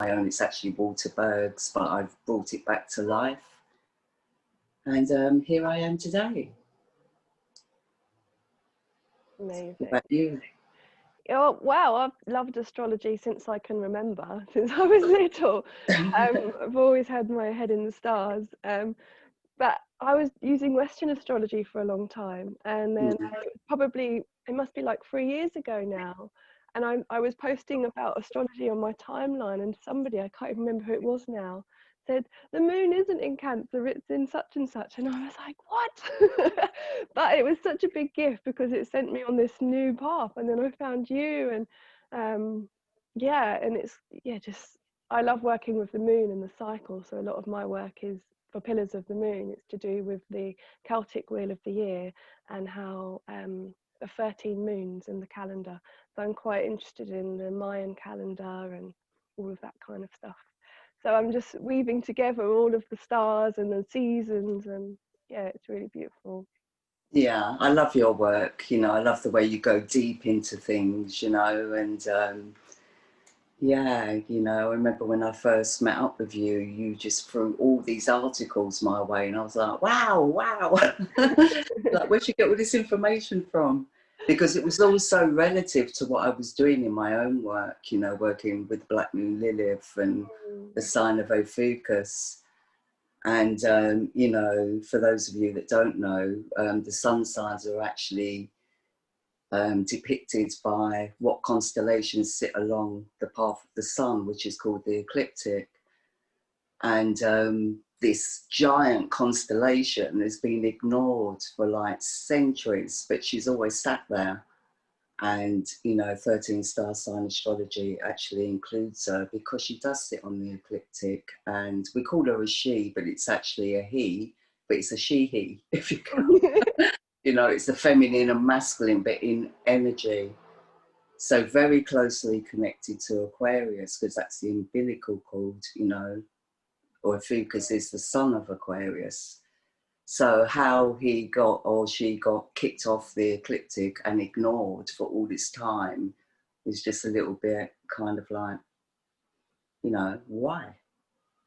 own. It's actually Waterberg's, but I've brought it back to life. And here I am today. Amazing. What about you? Oh, wow, I've loved astrology since I can remember, since I was little. I've always had my head in the stars. But I was using Western astrology for a long time, and then it must be like 3 years ago now, and I was posting about astrology on my timeline, and somebody, I can't even remember who it was now, said the moon isn't in Cancer, it's in such and such, and I was like, what? But it was such a big gift because it sent me on this new path, and then I found you, and yeah, and it's just I love working with the moon and the cycle, so a lot of my work is for Pillars of the Moon. It's to do with the Celtic wheel of the year and how the 13 moons in the calendar. So I'm quite interested in the Mayan calendar and all of that kind of stuff. So I'm just weaving together all of the stars and the seasons, and yeah, it's really beautiful. Yeah, I love your work. You know, I love the way you go deep into things, you know, and yeah, you know, I remember when I first met up with you, you just threw all these articles my way, and I was like, wow, wow. Like, where'd you get all this information from? Because it was all so relative to what I was doing in my own work, you know, working with Black Moon Lilith and the sign of Ophiuchus. And, you know, for those of you that don't know, the sun signs are actually depicted by what constellations sit along the path of the sun, which is called the Ecliptic. And this giant constellation has been ignored for like centuries, but she's always sat there. And, you know, 13 Star Sign Astrology actually includes her because she does sit on the Ecliptic. And we call her a she, but it's actually a he, but it's a she-he, if you can. You know, it's the feminine and masculine, but in energy. So very closely connected to Aquarius, because that's the umbilical cord, you know, or Ophiuchus is the son of Aquarius. So how he got or she got kicked off the ecliptic and ignored for all this time is just a little bit kind of like, you know, why?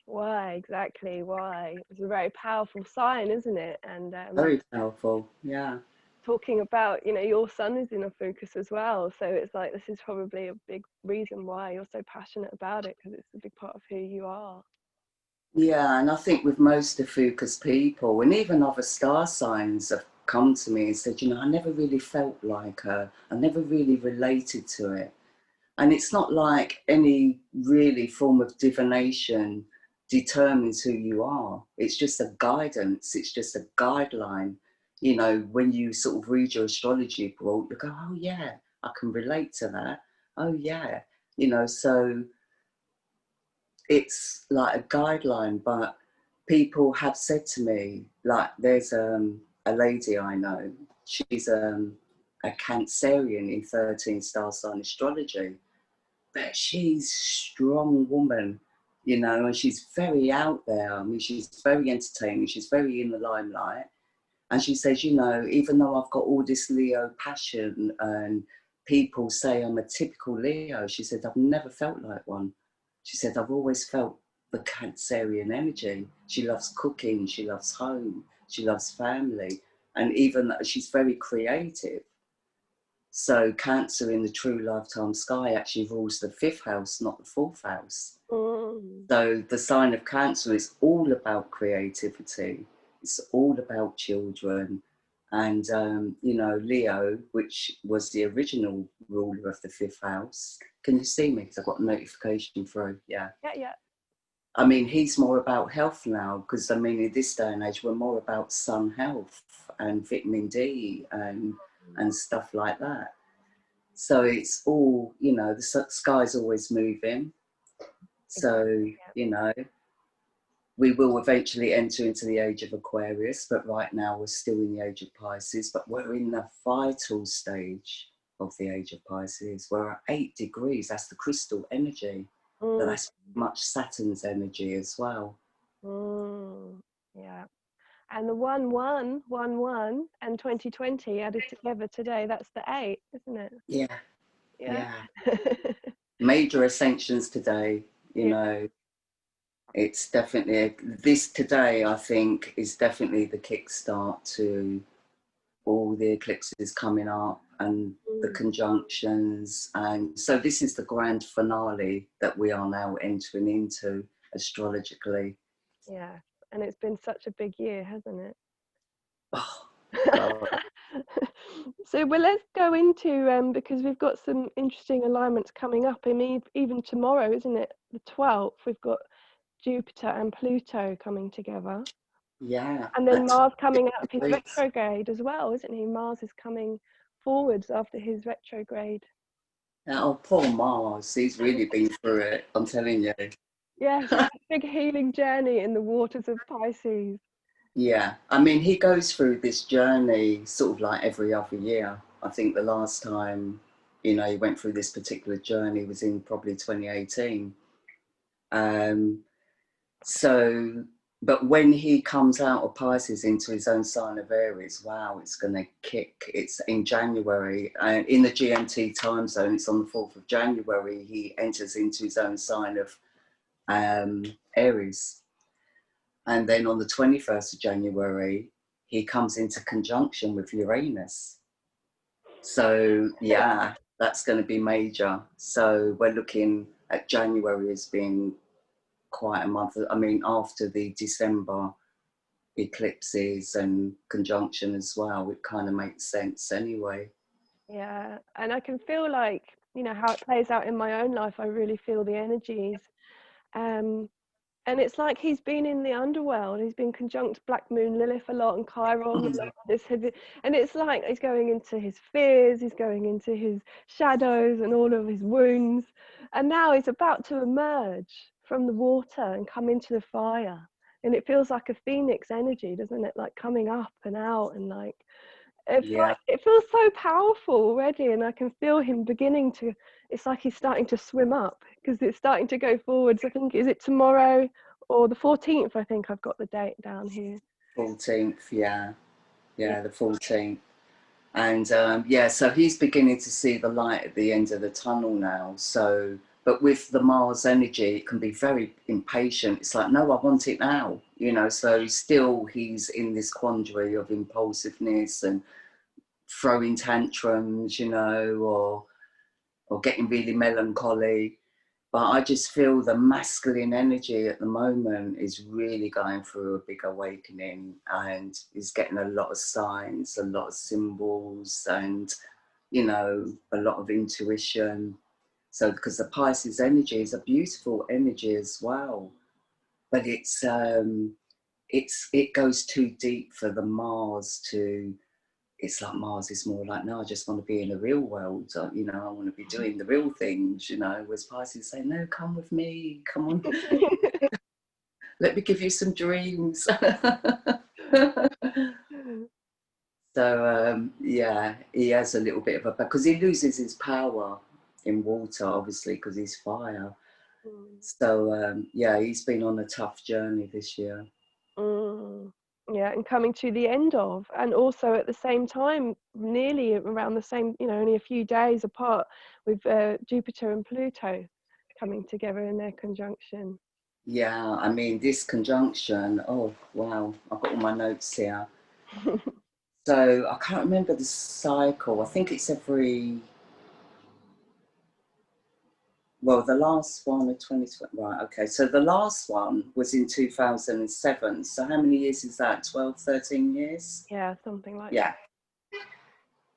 Why, exactly, why? It's a very powerful sign, isn't it? And Very powerful, yeah. talking about, you know, your sun is in a focus as well, so it's like this is probably a big reason why you're so passionate about it, because it's a big part of who you are. Yeah, and I think with most of Fuca's people, and even other star signs have come to me and said, you know, I never really felt like her. I never really related to it. And it's not like any really form of divination determines who you are. It's just a guidance. It's just a guideline. You know, when you sort of read your astrology book, you go, oh yeah, I can relate to that. Oh yeah. You know, so it's like a guideline, but people have said to me, like there's a lady I know, she's a Cancerian in 13 Star Sign Astrology, but she's a strong woman, you know, and she's very out there. I mean, she's very entertaining, she's very in the limelight. And she says, you know, even though I've got all this Leo passion and people say I'm a typical Leo, she said, I've never felt like one. She said, I've always felt the Cancerian energy. She loves cooking, she loves home, she loves family. And even she's very creative. So Cancer in the true lifetime sky actually rules the 5th house, not the 4th house. So the sign of Cancer is all about creativity. It's all about children. And, you know, Leo, which was the original ruler of the 5th house. Can you see me? Because I've got a notification through. Yeah. Yeah. I mean, he's more about health now, because, I mean, in this day and age, we're more about sun health and vitamin D and stuff like that. So it's all, you know, the sky's always moving. So, you know, we will eventually enter into the age of Aquarius, but right now we're still in the age of Pisces, but we're in the vital stage of the age of Pisces. We're at 8 degrees, that's the crystal energy, but that's much Saturn's energy as well. Yeah. And the 1-1-1-1 and 2020 added together today, that's the 8, isn't it? Yeah. Major ascensions today. you know. It's definitely, this today, I think, is definitely the kickstart to all the eclipses coming up and the Mm. conjunctions. And so this is the grand finale that we are now entering into astrologically. Yeah, and it's been such a big year, hasn't it? Oh, God. So, well, let's go into because we've got some interesting alignments coming up. I mean, even tomorrow, isn't it? The 12th, we've got Jupiter and Pluto coming together. Yeah, And then that's Mars coming out of his great. retrograde as well, isn't he? Mars is coming forwards after his retrograde. Oh, poor Mars. He's really been through it, I'm telling you. Yes, a big healing journey in the waters of Pisces. Yeah, I mean, he goes through this journey sort of like every other year. I think the last time, you know, he went through this particular journey was in probably 2018. Um, so, but when he comes out of Pisces into his own sign of Aries, wow, it's going to kick. It's in January, and in the GMT time zone, it's on the 4th of January, he enters into his own sign of Aries. And then on the 21st of January, he comes into conjunction with Uranus. So, yeah, that's going to be major. So, we're looking at January as being quite a month. I mean, after the December eclipses and conjunction as well, it kind of makes sense anyway. Yeah, and I can feel like, you know, how it plays out in my own life. I really feel the energies. Um, and it's like he's been in the underworld. He's been conjunct Black Moon Lilith a lot and Chiron a lot. And it's like he's going into his fears, he's going into his shadows and all of his wounds. And now he's about to emerge from the water and come into the fire. And it feels like a phoenix energy, doesn't it? Like coming up and out and like it's Yeah, like it feels so powerful already, and I can feel him beginning to. It's like he's starting to swim up because it's starting to go forwards. I think is it tomorrow or the 14th? I think I've got the date down here. 14th, yeah, Yeah. yeah, the 14th. And yeah, so he's beginning to see the light at the end of the tunnel now. So, but with the Mars energy, it can be very impatient. It's like, no, I want it now, you know. So still, he's in this quandary of impulsiveness and throwing tantrums, you know, or getting really melancholy. But I just feel the masculine energy at the moment is really going through a big awakening and is getting a lot of signs, a lot of symbols, and, you know, a lot of intuition. So, because the Pisces energy is a beautiful energy as well, but it goes too deep for the Mars to. It's like Mars is more like, no, I just want to be in the real world. You know, I want to be doing the real things, you know, whereas Pisces say, no, come with me, come on, let me give you some dreams. So, yeah, he has a little bit of a, because he loses his power in water, obviously, because he's fire. Mm. So, yeah, he's been on a tough journey this year. Mm. Yeah, and coming to the end of, and also at the same time, nearly around the same, you know, only a few days apart, with Jupiter and Pluto coming together in their conjunction. Yeah, I mean, this conjunction, oh, wow, I've got all my notes here. So I can't remember the cycle. I think it's every, well, the last one of 2020, right, okay. So the last one was in 2007. So how many years is that? 12, 13 years? Yeah, something like Yeah.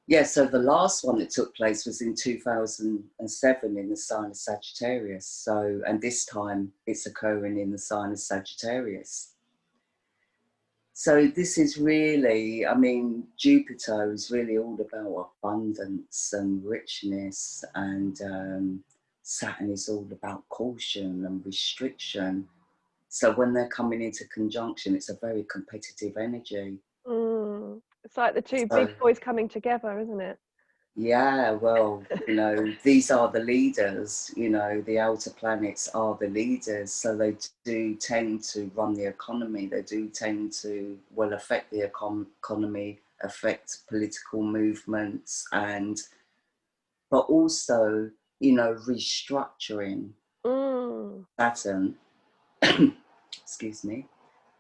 Yeah, so the last one that took place was in 2007 in the sign of Sagittarius. So, and this time it's occurring in the sign of Sagittarius. So this is really, I mean, Jupiter is really all about abundance and richness, and Saturn is all about caution and restriction. So when they're coming into conjunction, it's a very competitive energy. that. It's like the two big So boys coming together, isn't it? yeah, well, you know, these are the leaders, you know, the outer planets are the leaders. So they do tend to run the economy. They do tend to, well, affect the economy, affect political movements, and, but also, you know, restructuring. Saturn, excuse me.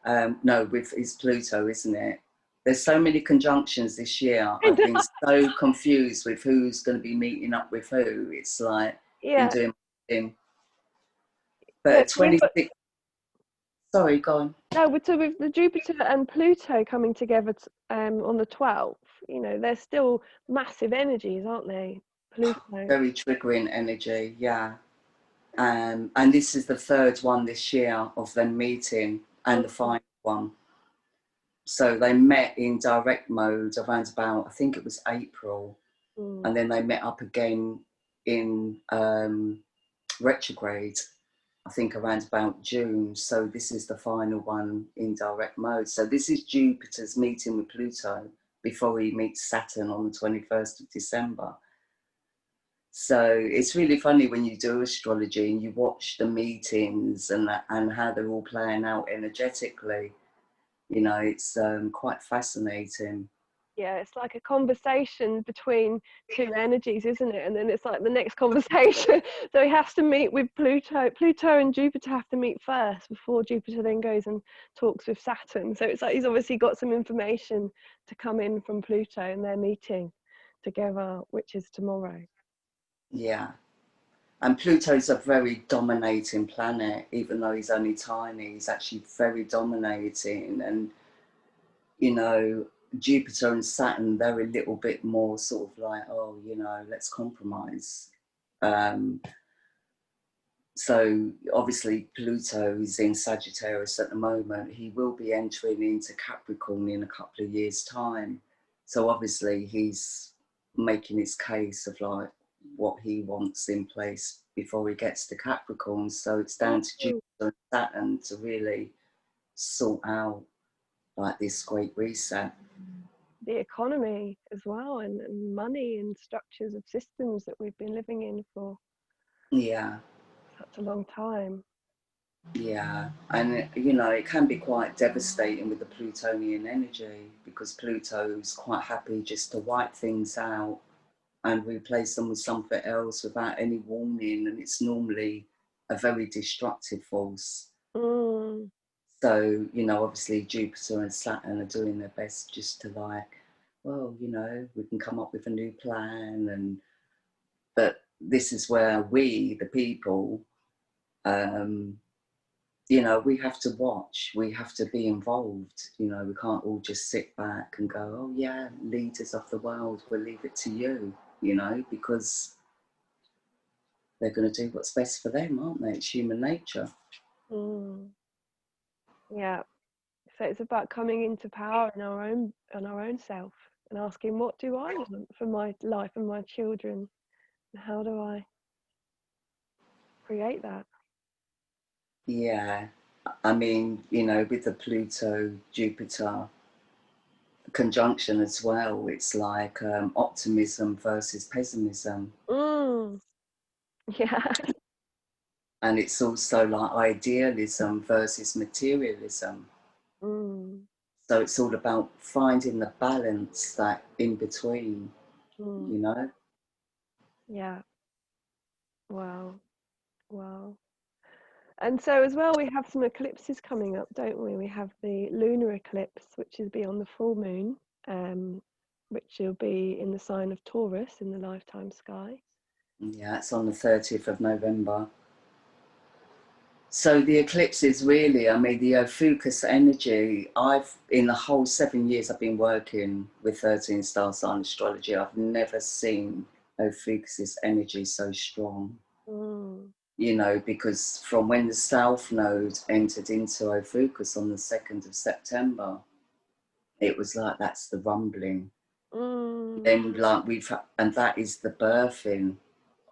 No, with it's Pluto, isn't it? There's so many conjunctions this year. I've been so confused with who's going to be meeting up with who. It's like been Yeah, doing in. yeah. But We've got 26. Sorry, go on. no. So with the Jupiter and Pluto coming together on the 12th, you know, they're still massive energies, aren't they? Pluto. Very triggering energy, yeah. And this is the third one this year of them meeting, and the final one. So they met in direct mode around about, I think it was April, and then they met up again in retrograde, I think around about June. So this is the final one in direct mode. So this is Jupiter's meeting with Pluto before he meets Saturn on the 21st of December. So it's really funny when you do astrology and you watch the meetings and how they're all playing out energetically. You know, it's quite fascinating. Yeah, it's like a conversation between two energies, isn't it? And then it's like the next conversation. So he has to meet with Pluto. Pluto and Jupiter have to meet first before Jupiter then goes and talks with Saturn. So it's like he's obviously got some information to come in from Pluto, and they're meeting together, which is tomorrow. Yeah. And Pluto's a very dominating planet, even though he's only tiny, he's actually very dominating. And, you know, Jupiter and Saturn, they're a little bit more sort of like, oh, you know, let's compromise. So obviously Pluto is in Sagittarius at the moment. He will be entering into Capricorn in a couple of years' time. So obviously he's making his case of like what he wants in place before he gets to Capricorn. So it's down to Jupiter and Saturn to really sort out like this great reset. The economy as well, and money and structures of systems that we've been living in for Yeah. such a long time. Yeah, and you know, it can be quite devastating with the Plutonian energy because Pluto's quite happy just to wipe things out and replace them with something else without any warning, and it's normally a very destructive force. So, you know, obviously Jupiter and Saturn are doing their best just to like, well, you know, we can come up with a new plan, and but this is where we, the people, you know, we have to watch, we have to be involved. You know, we can't all just sit back and go, oh yeah, leaders of the world, we'll leave it to you, you know, because they're going to do what's best for them, aren't they? It's human nature. Yeah. So it's about coming into power in our own self and asking, what do I want for my life and my children? And how do I create that? Yeah. I mean, you know, with the Pluto Jupiter conjunction as well, it's like optimism versus pessimism. Yeah. And it's also like idealism versus materialism. So it's all about finding the balance, that in between, you know? Yeah. Wow. Wow. And so as well, we have some eclipses coming up, don't we? We have the lunar eclipse, which is beyond the full moon, which will be in the sign of Taurus in the lifetime sky. Yeah, it's on the 30th of November. So the eclipses really, I mean, the Ophiuchus energy, in the whole 7 years I've been working with 13 Star Sign Astrology, I've never seen Ophiuchus energy so strong. You know, because from when the South Node entered into Ophiuchus on the 2nd of September, it was like, that's the rumbling. Then like and that is the birthing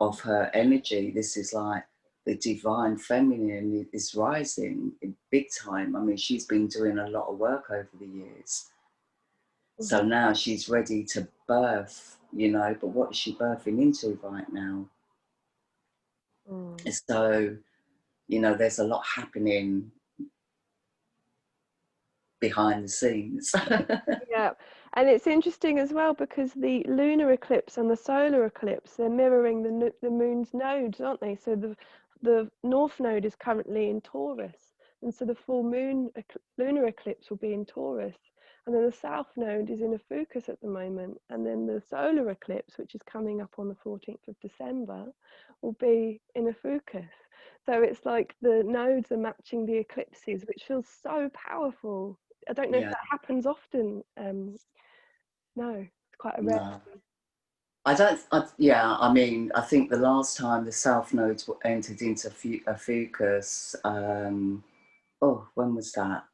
of her energy. This is like the divine feminine is rising in big time. I mean, she's been doing a lot of work over the years. So now she's ready to birth, you know, but what is she birthing into right now? So, you know, there's a lot happening behind the scenes. Yeah, and it's interesting as well because the lunar eclipse and the solar eclipse, they're mirroring the moon's nodes, aren't they? So the North Node is currently in Taurus, and so the full moon lunar eclipse will be in Taurus, and then the South Node is in Ophiuchus at the moment, and then the solar eclipse, which is coming up on the 14th of December, will be in Ophiuchus. So it's like the nodes are matching the eclipses, which feels so powerful. I don't know if Yeah. that happens often. No, it's quite a rare. No. I don't, yeah, I mean, I think the last time the South Nodes were entered into Ophiuchus, oh, when was that?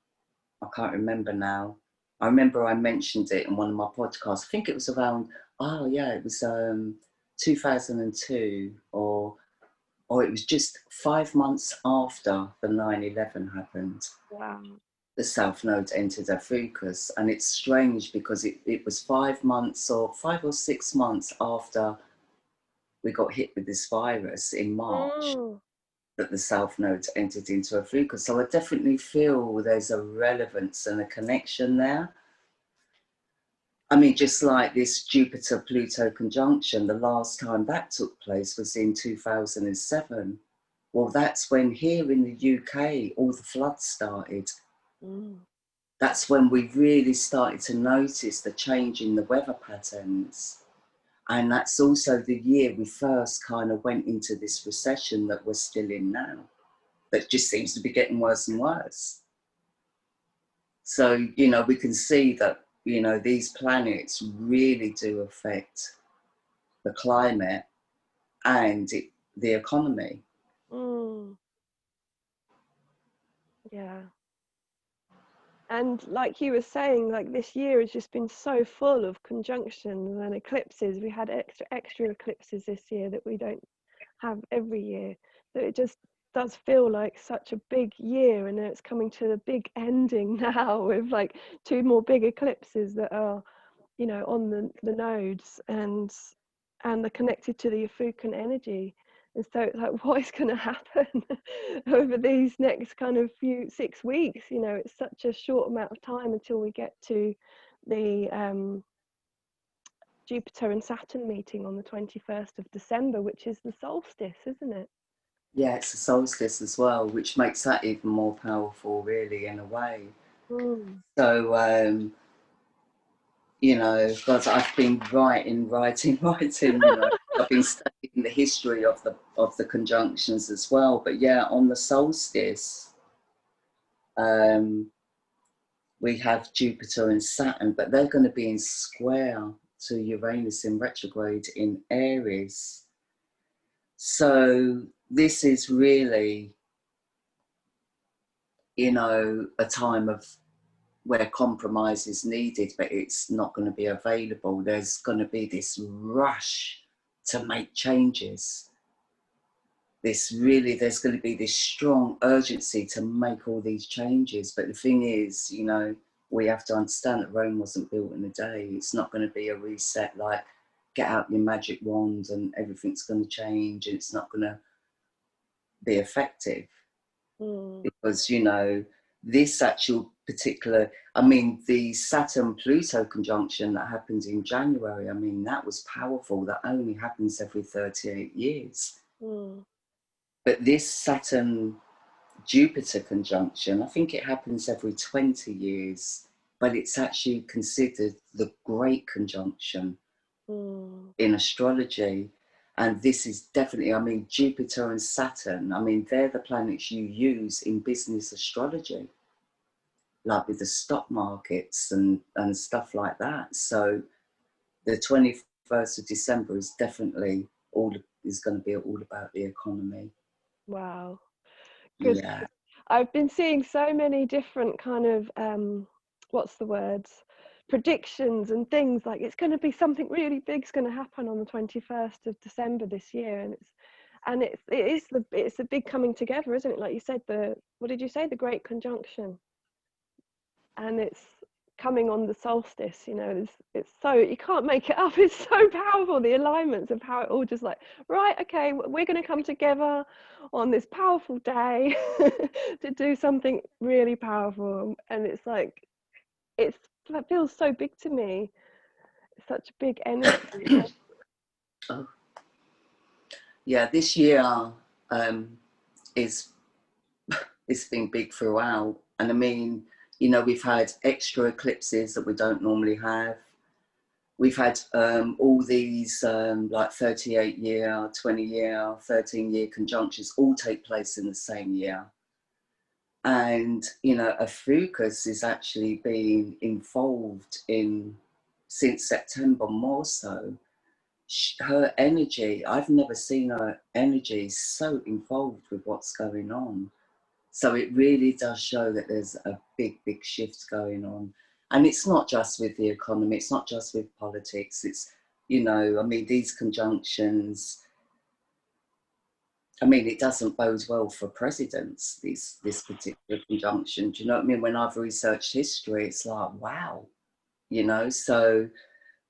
I can't remember now. I remember I mentioned it in one of my podcasts. I think it was around, oh yeah, it was 2002, or it was just 5 months after the 9/11 happened. Wow. The South Node entered Ophiuchus, and it's strange because it was 5 months or 5 or 6 months after we got hit with this virus in March Mm. that the South Node entered into Ophiuchus. So I definitely feel there's a relevance and a connection there. I mean, just like this Jupiter-Pluto conjunction, the last time that took place was in 2007. Well, that's when here in the UK, all the floods started. Mm. That's when we really started to notice the change in the weather patterns. And that's also the year we first kind of went into this recession that we're still in now, that just seems to be getting worse and worse. So, you know, we can see that, you know, these planets really do affect the climate and the economy. Mm. Yeah. And like you were saying, like this year has just been so full of conjunctions and eclipses. We had extra eclipses this year that we don't have every year. So it just does feel like such a big year, and it's coming to the big ending now with like 2 more big eclipses that are, you know, on the nodes, and they're connected to the Ophiuchian energy. And so it's like, what is going to happen over these next kind of 6 weeks? You know, it's such a short amount of time until we get to the Jupiter and Saturn meeting on the 21st of December, which is the solstice, isn't it? Yeah, it's a solstice as well, which makes that even more powerful, really, in a way. Mm. So, you know, because I've been writing, you know, I've been studying the history of the conjunctions as well. But yeah, on the solstice, we have Jupiter and Saturn, but they're going to be in square to Uranus in retrograde in Aries. So this is really, you know, a time of where compromise is needed, but it's not going to be available. There's going to be this rush to make changes. There's going to be this strong urgency to make all these changes. But the thing is, you know, we have to understand that Rome wasn't built in a day. It's not going to be a reset like get out your magic wand and everything's going to change, and it's not going to be effective. Because, you know, this actual particular, I mean, the Saturn-Pluto conjunction that happens in January, I mean, that was powerful. That only happens every 38 years. Mm. But this Saturn-Jupiter conjunction, I think it happens every 20 years, but it's actually considered the great conjunction in astrology. And this is definitely, I mean, Jupiter and Saturn, I mean, they're the planets you use in business astrology, like with the stock markets and stuff like that. So the 21st of December is definitely is going to be all about the economy. Wow. Because Yeah. I've been seeing so many different kind of what's the words, predictions and things like it's going to be something really big's going to happen on the 21st of December this year, and it's the big coming together, isn't it? Like you said, what did you say, the great conjunction, and it's coming on the solstice. You know, it's so, you can't make it up. It's so powerful, the alignments of how it all just like, right, okay, we're going to come together on this powerful day to do something really powerful. And it's like, it feels so big to me. It's such a big energy. Oh. Yeah, this year, is it's been big throughout. And I mean, you know, we've had extra eclipses that we don't normally have. We've had all these like 38-year, 20-year, 13-year conjunctions all take place in the same year. And, you know, Ophiuchus is actually being involved in, since September more so, her energy, I've never seen her energy so involved with what's going on. So it really does show that there's a big, big shift going on. And it's not just with the economy, it's not just with politics, it's, you know, I mean, these conjunctions, I mean, it doesn't bode well for presidents, this particular conjunction. Do you know what I mean? When I've researched history, it's like, wow, you know, so,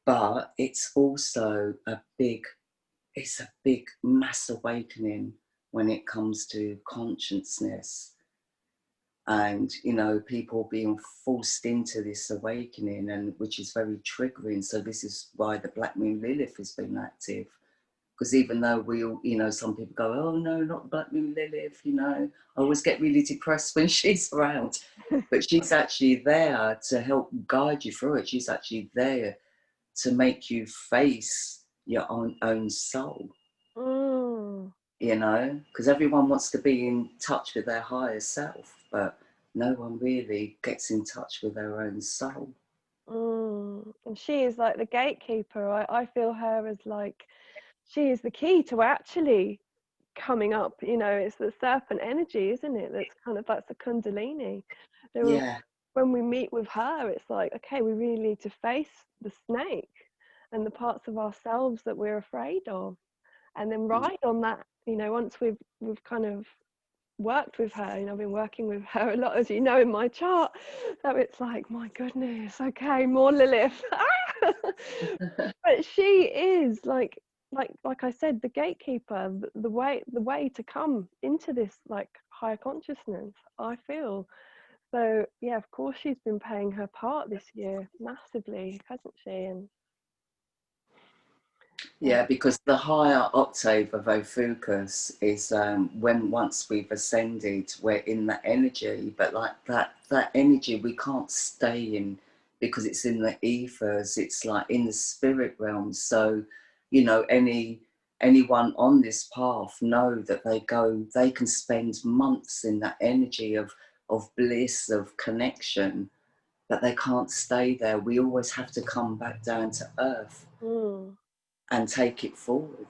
but it's also it's a big mass awakening when it comes to consciousness. And, you know, people being forced into this awakening, and which is very triggering. So this is why the Black Moon Lilith has been active. Because even though we all, you know, some people go, oh no, not Black Moon Lilith, you know, I always get really depressed when she's around. But she's actually there to help guide you through it. She's actually there to make you face your own soul, you know, because everyone wants to be in touch with their higher self, but no one really gets in touch with their own soul. And she is like the gatekeeper. I feel her as like, she is the key to actually coming up, you know. It's the serpent energy, isn't it? That's kind of, that's the kundalini. Yeah. When we meet with her, it's like, okay, we really need to face the snake and the parts of ourselves that we're afraid of, and then ride on that, you know. Once we've kind of worked with her, you know, I've been working with her a lot, as you know, in my chart. So it's like, my goodness, okay, more Lilith. But she is like I said, the gatekeeper, the way to come into this like higher consciousness, I feel. So yeah, of course she's been playing her part this year massively, hasn't she? And Yeah, because the higher octave of Ophiuchus is when once we've ascended, we're in that energy, but like that energy we can't stay in because it's in the ethers, it's like in the spirit realm. So, you know, anyone on this path know that they can spend months in that energy of bliss, of connection, but they can't stay there. We always have to come back down to earth and take it forward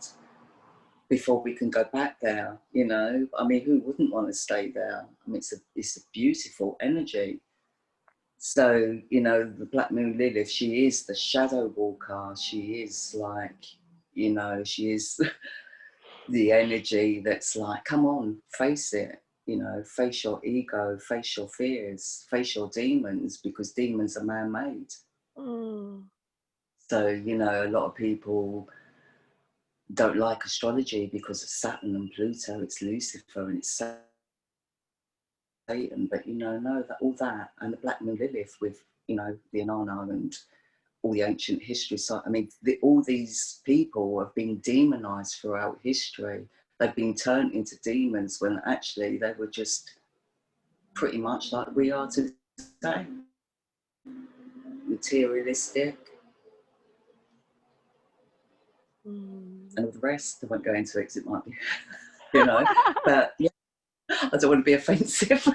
before we can go back there, you know. I mean, who wouldn't want to stay there? I mean, it's a beautiful energy. So, you know, the Black Moon Lilith, she is the shadow walker. She is like, you know, she is the energy that's like, come on, face it, you know, face your ego, face your fears, face your demons, because demons are man-made. So, you know, a lot of people don't like astrology because of Saturn and Pluto. It's Lucifer and it's Satan. But, you know, no, that all that, and the Black Moon Lilith with, you know, the Inanna and all the ancient history. So, I mean, all these people have been demonized throughout history. They've been turned into demons when actually they were just pretty much like we are today. Materialistic and all the rest. I won't go into it because it might be, you know, but yeah, I don't want to be offensive.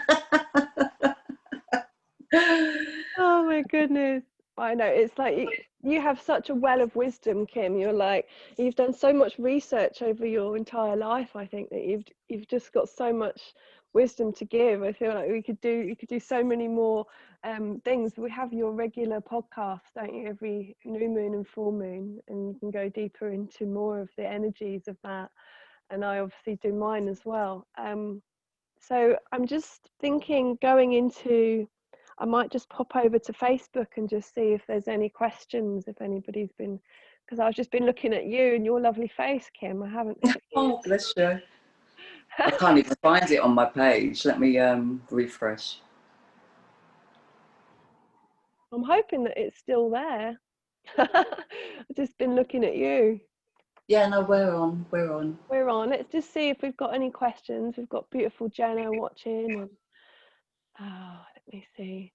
oh my goodness, I know, it's like you have such a well of wisdom, Kim. You're like, you've done so much research over your entire life. I think that you've just got so much wisdom to give. I feel like you could do so many more things. We have your regular podcast, don't you, every new moon and full moon, and you can go deeper into more of the energies of that. And I obviously do mine as well. So I'm just thinking, going into, I might just pop over to Facebook and just see if there's any questions, if anybody's been, because I've just been looking at you and your lovely face, Kim. I haven't seen Oh, bless you. I can't even find it on my page. Let me refresh. I'm hoping that it's still there. I've just been looking at you. Yeah, no, we're on. We're on. We're on. Let's just see if we've got any questions. We've got beautiful Jenna watching, and let me see.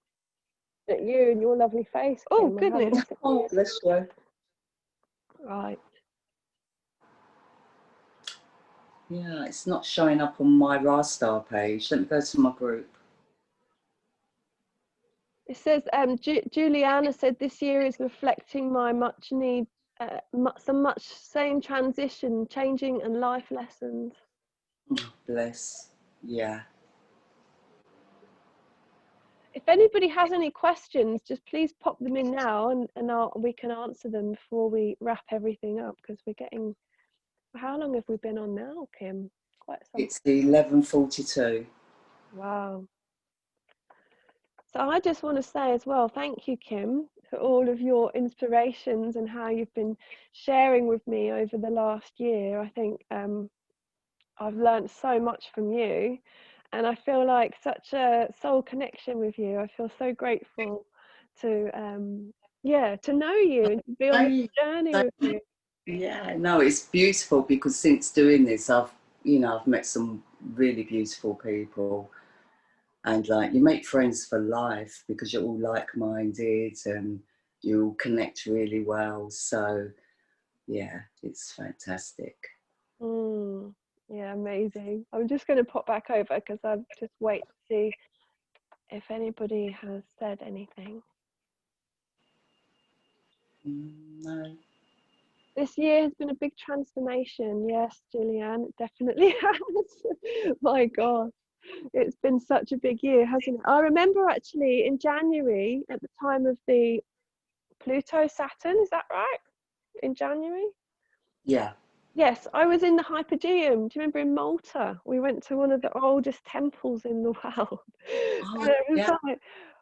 At you and your lovely face, Kim. Oh goodness. Oh, bless you. Right. Yeah, it's not showing up on my Rastar page. Let me go to my group. It says, Juliana said this year is reflecting my much need, same transition, changing and life lessons. Oh, bless. Yeah. If anybody has any questions, just please pop them in now, and we can answer them before we wrap everything up, because we're getting, how long have we been on now, Kim? Quite some. It's 11:42. Wow. So I just want to say as well, thank you, Kim, for all of your inspirations and how you've been sharing with me over the last year. I think I've learned so much from you, and I feel like such a soul connection with you. I feel so grateful to to know you and to be on this journey with you. Yeah, no, it's beautiful, because since doing this, I've met some really beautiful people, and like, you make friends for life because you're all like-minded and you all connect really well. So yeah, it's fantastic. Yeah, amazing. I'm just going to pop back over because I'll just wait to see if anybody has said anything. No. This year has been a big transformation. Yes, Julianne, it definitely has. My God, it's been such a big year, hasn't it? I remember actually in January, at the time of the Pluto Saturn, is that right? In January? Yeah. Yes, I was in the Hypogeum. Do you remember in Malta? We went to one of the oldest temples in the world. Oh, And it was yeah. like,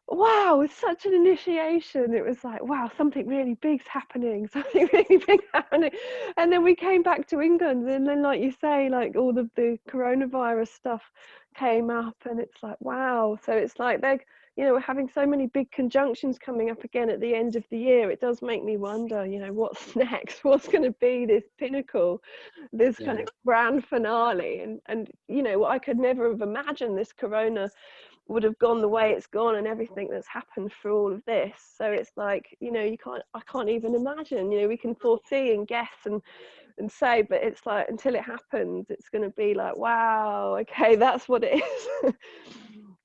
wow, it's such an initiation. It was like, wow, something really big's happening, something really big happening. And then we came back to England, and then, like you say, like all of the coronavirus stuff came up, and it's like, wow. So it's like they're, we're having so many big conjunctions coming up again at the end of the year. It does make me wonder, what's next? What's going to be this pinnacle, this kind of grand finale? And I could never have imagined this corona would have gone the way it's gone, and everything that's happened through all of this. So it's like, I can't even imagine. We can foresee and guess and say, but it's like, until it happens, it's going to be like, wow, okay, that's what it is.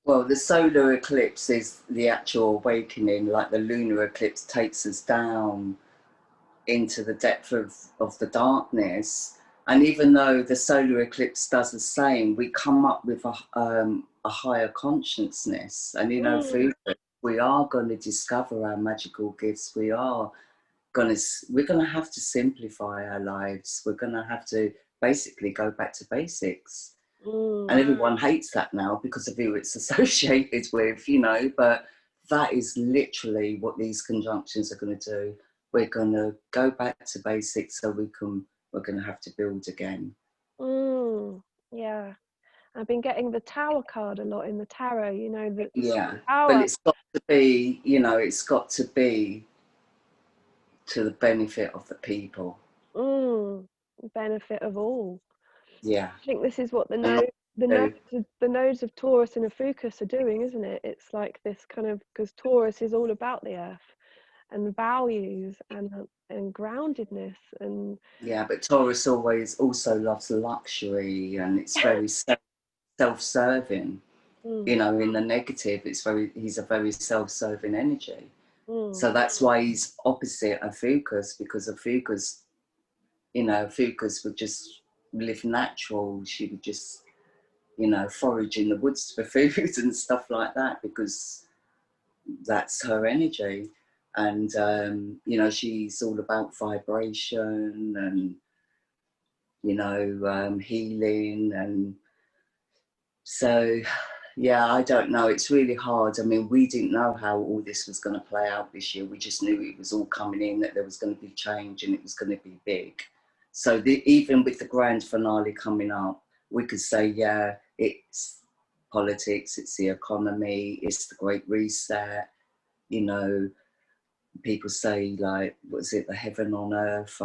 Well, the solar eclipse is the actual awakening. Like, the lunar eclipse takes us down into the depth of the darkness. And even though the solar eclipse does the same, we come up with a higher consciousness. And through it, we are going to discover our magical gifts. We're going to have to simplify our lives. We're going to have to basically go back to basics. And everyone hates that now because of who it's associated with, but that is literally what these conjunctions are going to do. We're going to go back to basics, so we're going to have to build again. Yeah. I've been getting the Tower card a lot in the tarot, Yeah, Tower. but it's got to be, it's got to be to the benefit of the people. Benefit of all. Yeah. I think this is what the nodes of Taurus and Ophiuchus are doing, isn't it? It's like this kind of, because Taurus is all about the earth and values and groundedness. And yeah, but Taurus always also loves luxury, and it's very self-serving. In the negative, he's a very self-serving energy. So that's why he's opposite Ophiuchus, because Ophiuchus would just live natural. She would just, forage in the woods for food and stuff like that, because that's her energy. And, she's all about vibration and, healing. And so, yeah, I don't know. It's really hard. I mean, we didn't know how all this was going to play out this year. We just knew it was all coming in, that there was going to be change and it was going to be big. So even with the grand finale coming up, we could say, yeah, it's politics, it's the economy, it's the Great Reset. People say, like, what is it, the heaven on earth?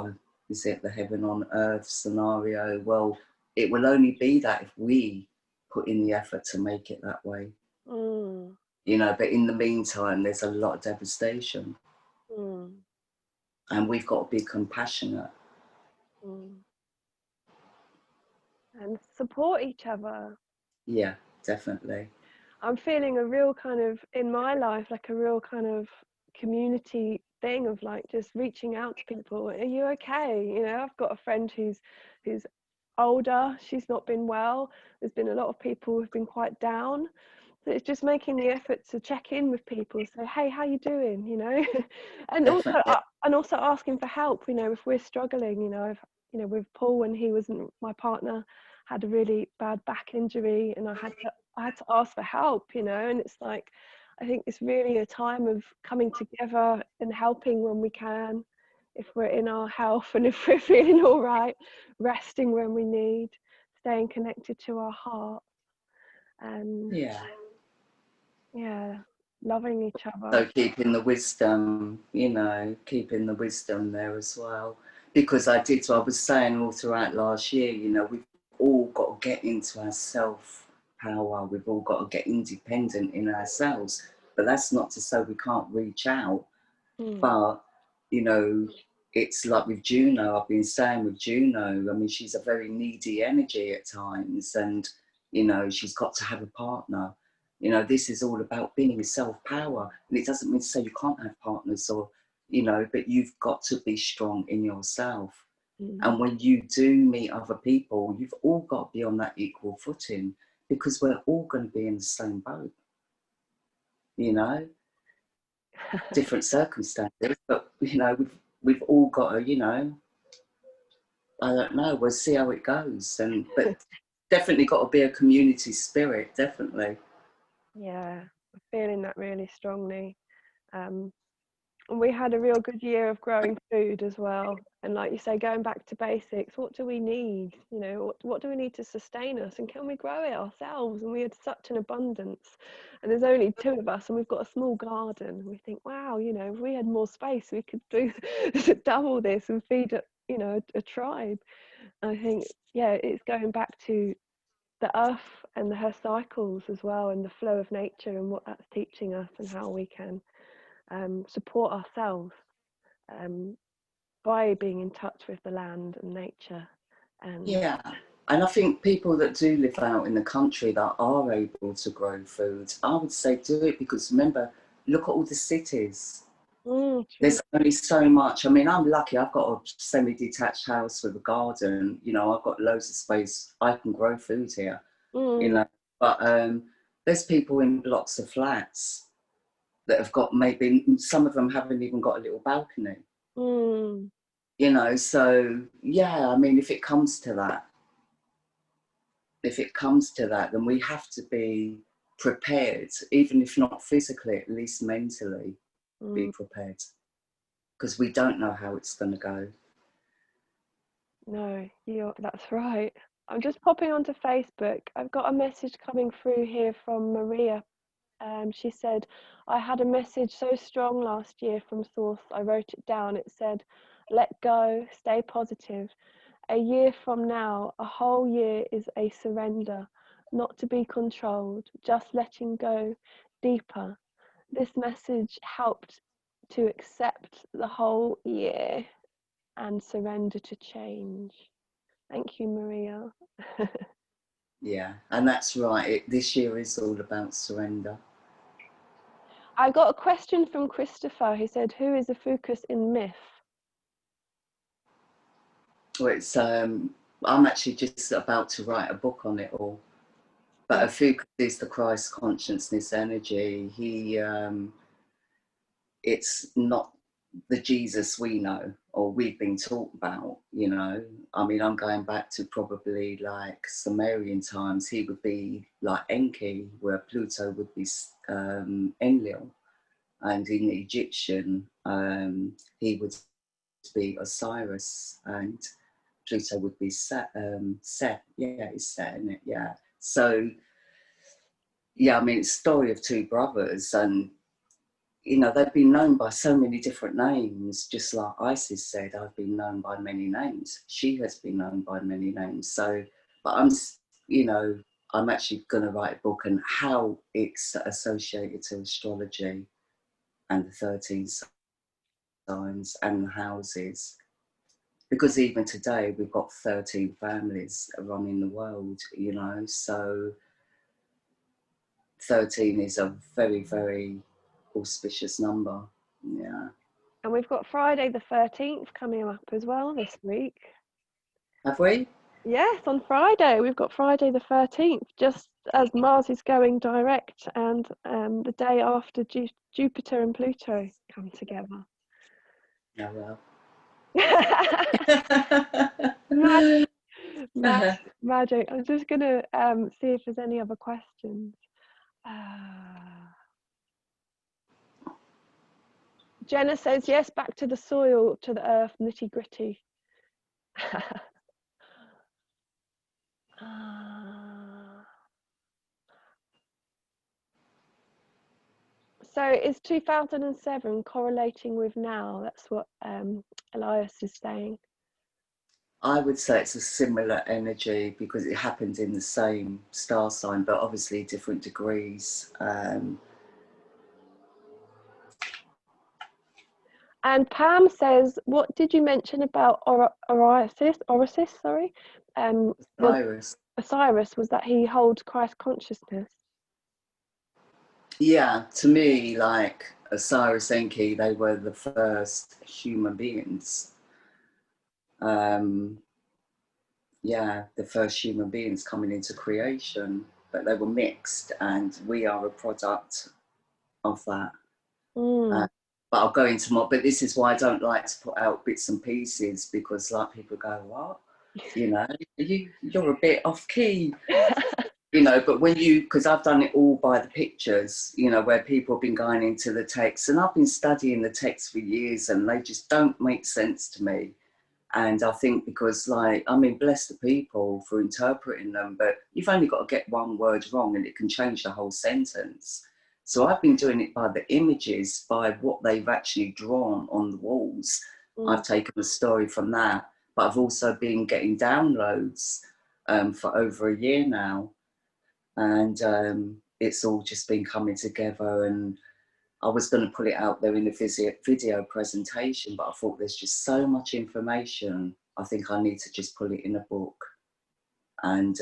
is it the heaven on earth scenario? Well, it will only be that if we put in the effort to make it that way. You know, but in the meantime, there's a lot of devastation. And we've got to be compassionate. And support each other. Yeah, definitely. I'm feeling a real kind of, in my life, like a real kind of community thing of like just reaching out to people. Are you okay? You know, I've got a friend who's older. She's not been well. There's been a lot of people who've been quite down. So it's just making the effort to check in with people, say, hey, how you doing? You know, and Definitely. also asking for help. You know, if we're struggling, you know, with Paul, when he wasn't my partner, had a really bad back injury, and I had to ask for help. You know, and it's like, I think it's really a time of coming together and helping when we can, if we're in our health and if we're feeling all right, resting when we need, staying connected to our heart, and yeah, loving each other. So keeping the wisdom, you know, keeping the wisdom there as well. Because I was saying all throughout last year, you know, we've all got to get into our self-power. We've all got to get independent in ourselves. But that's not to say we can't reach out. But, you know, it's like with Juno, I've been saying with Juno, I mean, she's a very needy energy at times. And, you know, she's got to have a partner. You know, this is all about being self-power. And it doesn't mean to say you can't have partners or, you know, but you've got to be strong in yourself. And when you do meet other people, you've all got to be on that equal footing, because we're all going to be in the same boat, you know, different circumstances, but, you know, we've all got to, you know, I don't know, we'll see how it goes. But definitely got to be a community spirit, definitely. Yeah, I'm feeling that really strongly. And we had a real good year of growing food as well. And like you say, going back to basics, what do we need? You know, what do we need to sustain us? And can we grow it ourselves? And we had such an abundance. And there's only two of us, and we've got a small garden. We think, wow, you know, if we had more space, we could do double this and feed, you know, a tribe. I think, yeah, it's going back to the earth and her cycles as well, and the flow of nature and what that's teaching us, and how we can support ourselves by being in touch with the land and nature. And Yeah. And I think people that do live out in the country that are able to grow food, I would say do it, because remember, look at all the cities. There's only so much. I mean, I'm lucky. I've got a semi-detached house with a garden. You know, I've got loads of space. I can grow food here. You know, but there's people in blocks of flats that have got, maybe some of them haven't even got a little balcony. You know, so yeah. I mean, if it comes to that, then we have to be prepared, even if not physically, at least mentally, be prepared, because we don't know how it's going to go. No, that's right. I'm just popping onto Facebook. I've got a message coming through here from Maria. She said, I had a message so strong last year from Source, I wrote it down. It said, let go, stay positive. A year from now, a whole year is a surrender, not to be controlled, just letting go deeper. This message helped to accept the whole year and surrender to change. Thank you, Maria. Yeah, and that's right. This year is all about surrender. I got a question from Christopher. He said, who is Ophiuchus in myth? Well, I'm actually just about to write a book on it all. But Ophiuchus is the Christ consciousness energy. It's not the Jesus we know or we've been taught about, you know. I mean, I'm going back to probably like Sumerian times. He would be like Enki, where Pluto would be Enlil. And in Egyptian, he would be Osiris, and Pluto would be Set. Yeah, it's Set, isn't it? Yeah. So, yeah, I mean, it's a story of two brothers, and you know, they've been known by so many different names, just like Isis said, I've been known by many names. She has been known by many names. So, but you know, I'm actually going to write a book on how it's associated to astrology and the 13 signs and the houses. Because even today, we've got 13 families running the world, you know, so 13 is a very, very auspicious number. Yeah. And we've got Friday the 13th coming up as well this week. Have we? Yes, on Friday. We've got Friday the 13th, just as Mars is going direct, and the day after Jupiter and Pluto come together. Oh, well. Magic. I'm just going to see if there's any other questions. Jenna says, yes, back to the soil, to the earth, nitty gritty. So is 2007 correlating with now? That's what Elias is saying. I would say it's a similar energy because it happened in the same star sign, but obviously different degrees. And Pam says, what did you mention about Orisis, sorry? Osiris, was that he holds Christ consciousness? Yeah, to me, like Osiris Enki, they were the first human beings. Yeah, the first human beings coming into creation, but they were mixed, and we are a product of that. But I'll go into more. But this is why I don't like to put out bits and pieces, because like people go, what? You know, you're a bit off key. You know, but when you, because I've done it all by the pictures, you know, where people have been going into the text, and I've been studying the text for years, and they just don't make sense to me. And I think because, like, I mean, bless the people for interpreting them, but you've only got to get one word wrong and it can change the whole sentence. So I've been doing it by the images, by what they've actually drawn on the walls. I've taken the story from that, but I've also been getting downloads for over a year now. And it's all just been coming together, and I was going to put it out there in a video presentation, but I thought there's just so much information. I think I need to just put it in a book. And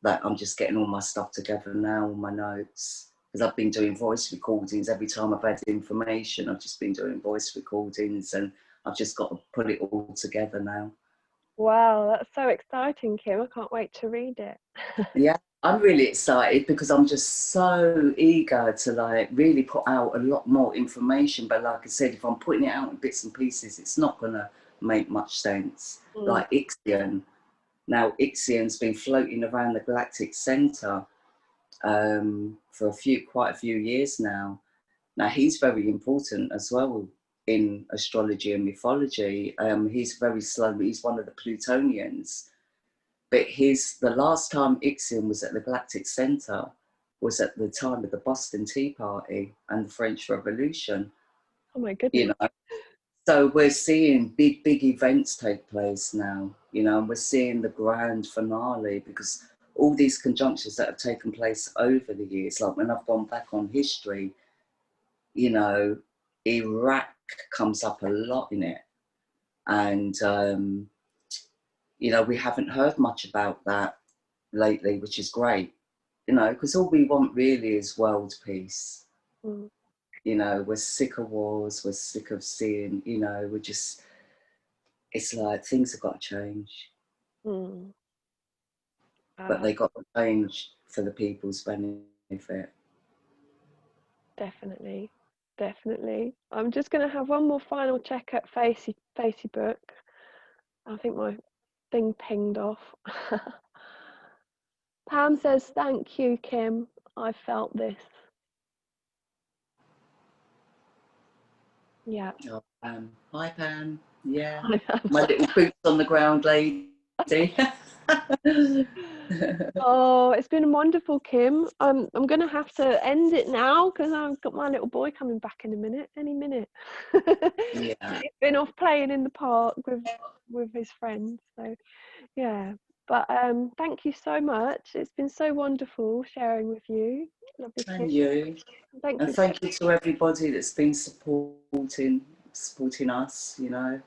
that I'm just getting all my stuff together now, all my notes. Because I've been doing voice recordings every time I've had information. I've just been doing voice recordings, and I've just got to put it all together now. Wow, that's so exciting, Kim. I can't wait to read it. Yeah. I'm really excited because I'm just so eager to like really put out a lot more information. But like I said, if I'm putting it out in bits and pieces, it's not going to make much sense. Like Ixion. Now, Ixion's been floating around the galactic center for quite a few years now. Now, he's very important as well in astrology and mythology. He's very slow. He's one of the Plutonians. But the last time Ixion was at the Galactic Centre was at the time of the Boston Tea Party and the French Revolution. Oh my goodness. You know, so we're seeing big events take place now, you know, and we're seeing the grand finale, because all these conjunctions that have taken place over the years, like when I've gone back on history, you know, Iraq comes up a lot in it. And, you know, we haven't heard much about that lately, which is great, you know, because all we want really is world peace. You know, we're sick of wars, we're sick of seeing, you know, it's like things have got to change. But they got to change for the people's benefit. Definitely. I'm just going to have one more final check at Facebook. I think my thing pinged off. Pam says, thank you, Kim. I felt this. Yeah. Oh, hi, Pam. Yeah. My little boots on the ground lady. Oh, it's been wonderful, Kim. I'm going to have to end it now because I've got my little boy coming back in a minute, any minute. Yeah. He's been off playing in the park with his friends. So yeah, but thank you so much. It's been so wonderful sharing with you. Lovely, Kim. And you. Thank And you. thank you to everybody that's been supporting us, you know.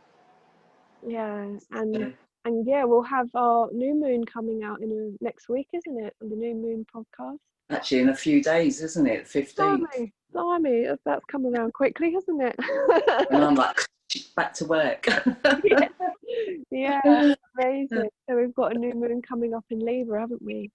Yeah, and yeah, we'll have our new moon coming out in next week, isn't it? On the new moon podcast. Actually, in a few days, isn't it? 15th. Blimey, that's come around quickly, hasn't it? And I'm like, back to work. Yeah, yeah, amazing. So we've got a new moon coming up in Libra, haven't we?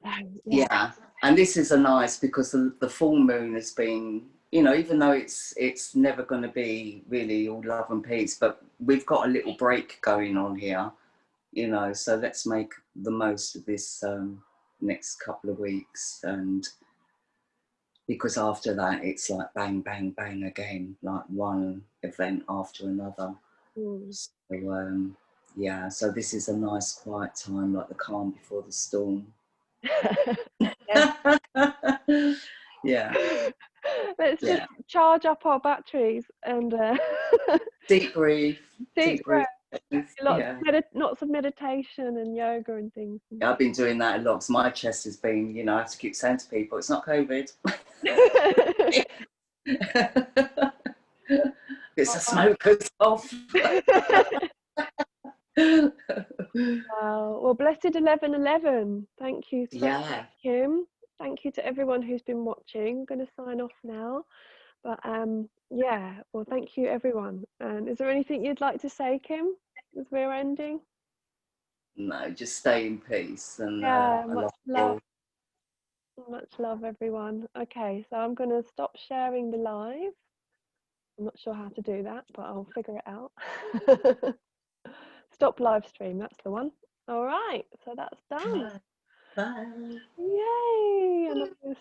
Yeah. Yeah. And this is a nice, because the full moon has been, you know, even though it's never going to be really all love and peace, but we've got a little break going on here, you know, so let's make the most of this next couple of weeks. And because after that, it's like bang, bang, bang again, like one event after another. Mm. So, yeah, so this is a nice quiet time, like the calm before the storm. Yeah. Let's just charge up our batteries and Deep breathe. deep breath. Yeah. Lots of meditation and yoga and things. I've been doing that a lot because my chest has been, you know, I have to keep saying to people, it's not COVID. It's a smoker's off. Wow. Well, blessed 11/11. Thank you so much, Kim. Thank you to everyone who's been watching. I'm going to sign off now. But yeah, well, thank you, everyone. And is there anything you'd like to say, Kim, as we're ending? No, just stay in peace. And Yeah, I much love love. you. Much love, everyone. Okay, so I'm going to stop sharing the live. I'm not sure how to do that, but I'll figure it out. Stop live stream, that's the one. All right, so that's done. Bye. Yay! And I'm going to